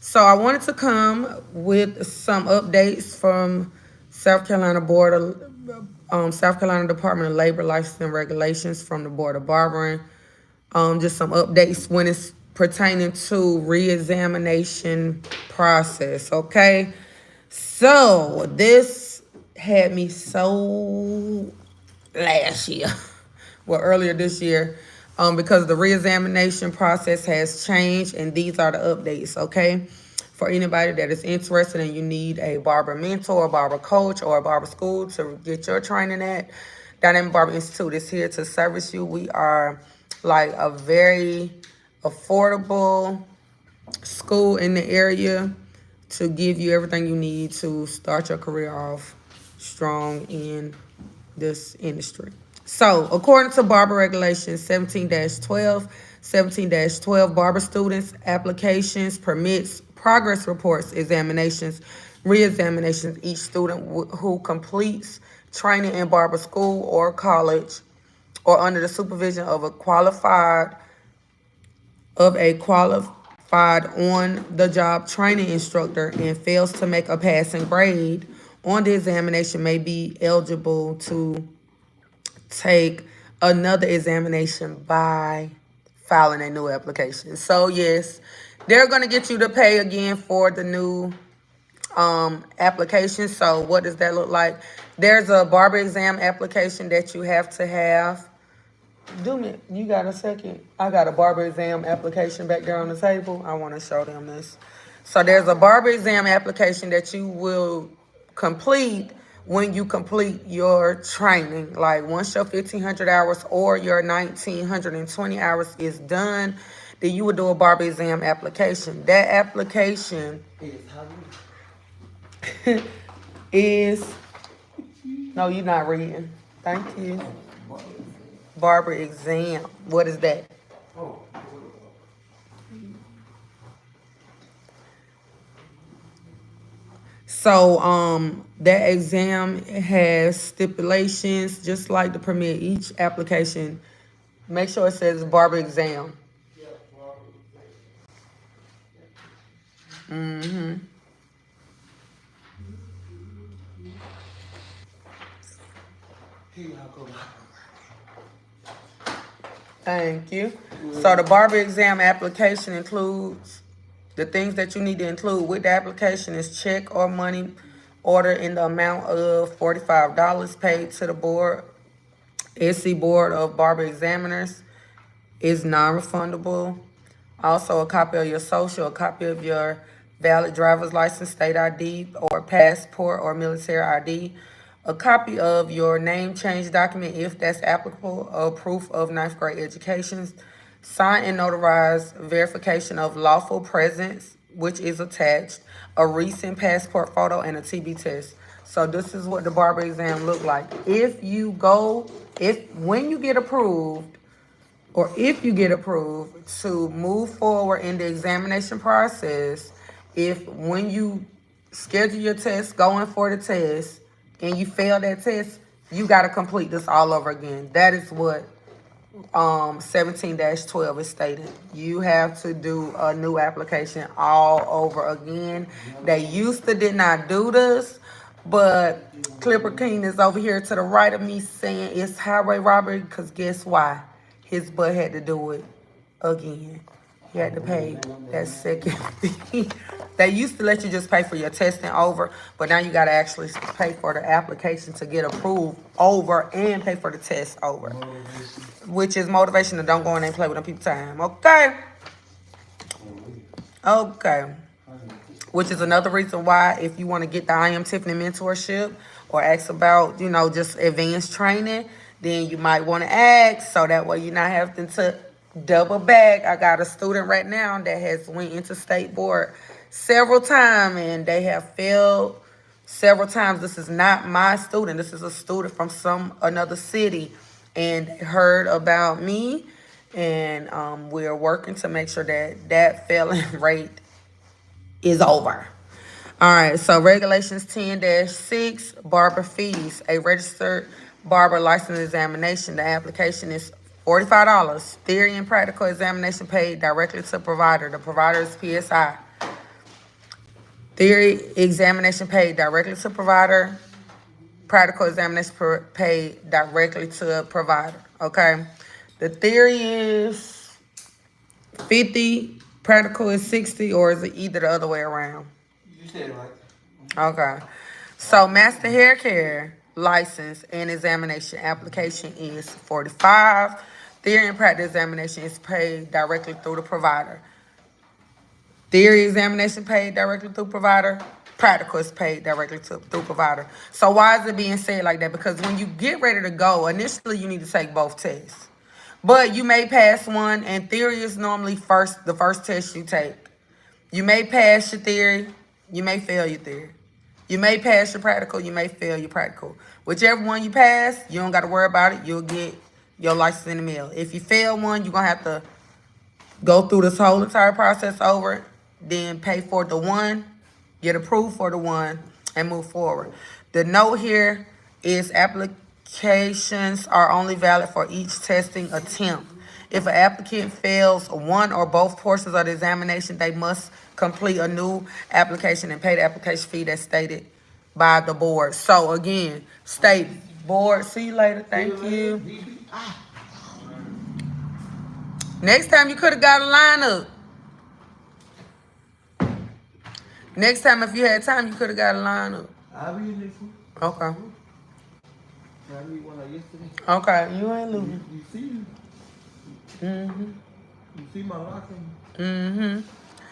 So I wanted to come with some updates from South Carolina Board of South Carolina Department of Labor Licensing and Regulations from the Board of Barbering. Just some updates when it's pertaining to reexamination process. Okay, so this had me so last year, well, earlier this year, because the reexamination process has changed, and these are the updates, okay? For anybody that is interested and you need a barber mentor, a barber coach, or a barber school to get your training at, Dynamic Barber Institute is here to service you. We are like a very affordable school in the area to give you everything you need to start your career off strong in this industry. So, according to Barber Regulations 17-12, 17-12, barber students, applications, permits, progress reports, examinations, re-examinations, each student who completes training in barber school or college or under the supervision of a qualified on-the-job training instructor and fails to make a passing grade on the examination may be eligible to take another examination by filing a new application. So yes, they're gonna get you to pay again for the new application. So what does that look like? There's a barber exam application that you have to have. Do me, you got a second? I got a barber exam application back there on the table. I want to show them this. So there's a barber exam application that you will complete when you complete your training. Like once your 1,500 hours or your 1,920 hours is done, then you would do a barber exam application. That application is, no, you're not reading. Thank you. Barber exam. What is that? So that exam has stipulations just like the permit. Each application, make sure it says barber exam. Mm-hmm. Thank you. So the barber exam application includes the things that you need to include with the application is check or money order in the amount of $45 paid to the board. SC Board of Barber Examiners is non-refundable. Also, a copy of your social, a copy of your valid driver's license, state ID, or passport or military ID, a copy of your name change document if that's applicable, a proof of ninth grade education, sign and notarize verification of lawful presence, which is attached, a recent passport photo, and a TB test. So this is what the barber exam look like. When you get approved, or if you get approved to move forward in the examination process, if when you schedule your test, going for the test, and you fail that test, you got to complete this all over again. That is what 17-12 is stating. You have to do a new application all over again. They used to did not do this, but Clipper King is over here to the right of me saying it's highway robbery because guess why? His butt had to do it again. He had to pay that second fee. They used to let you just pay for your testing over, but now you got to actually pay for the application to get approved over and pay for the test over, which is motivation to don't go in there and play with them people time. Okay? Okay. Which is another reason why if you want to get the iamTiffany mentorship or ask about, just advanced training, then you might want to ask so that way you're not having to double back. I got a student right now that has went into state board several times and they have failed several times. This is not my student. This is a student from another city and heard about me, and we're working to make sure that failing rate is over. All right, so regulations 10-6, barber fees. A registered barber license examination. The application is $45. Theory and practical examination paid directly to provider. The provider is PSI. Theory examination paid directly to provider. Practical examination paid directly to provider. Okay. The theory is 50, practical is 60, or is it either the other way around? You said it right. Okay. So master hair care license and examination application is 45. Theory and practice examination is paid directly through the provider. Theory examination paid directly through provider. Practical is paid directly through provider. So why is it being said like that? Because when you get ready to go, initially you need to take both tests. But you may pass one, and theory is normally the first test you take. You may pass your theory, you may fail your theory. You may pass your practical, you may fail your practical. Whichever one you pass, you don't got to worry about it. You'll get your license in the mail. If you fail one, you're going to have to go through this whole entire process over, then pay for the one, get approved for the one, and move forward. The note here is applications are only valid for each testing attempt. If an applicant fails one or both portions of the examination, they must complete a new application and pay the application fee that's stated by the board. So again, state board, see you later, thank you. Next time you could have got a lineup. Next time, if you had time, you could have got a lineup. I'll be in next week. Okay. I read one like yesterday. Okay, you ain't losing. You see? Mm-hmm. You see my locking? Mm-hmm.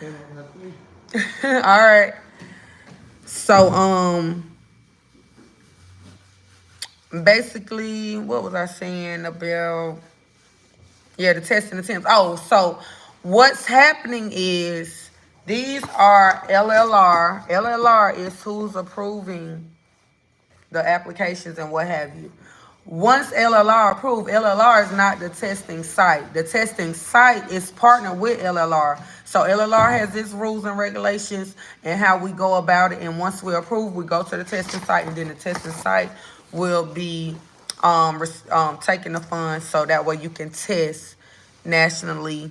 And on that three. All right. So, basically, what was I saying about? Yeah, the testing attempts. Oh, so what's happening is these are LLR. LLR is who's approving the applications and what have you. Once LLR approved, LLR is not the testing site. The testing site is partnered with LLR. So LLR has its rules and regulations and how we go about it. And once we approve, we go to the testing site, and then the testing site will be taking the funds so that way you can test nationally,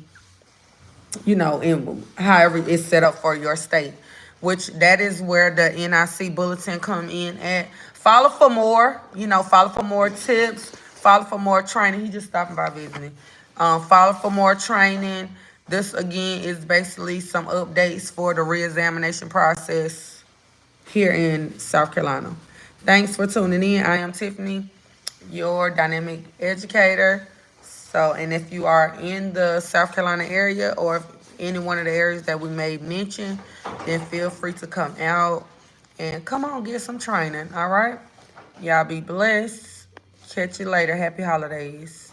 in however it's set up for your state, which that is where the NIC bulletin come in at. Follow for more, follow for more tips, follow for more training. He just stopping by visiting. Follow for more training. This again is basically some updates for the reexamination process here in South Carolina. Thanks for tuning in. I am Tiffany, your dynamic educator. So, and if you are in the South Carolina area or any one of the areas that we may mention, then feel free to come out and come on, get some training. All right. Y'all be blessed. Catch you later. Happy holidays.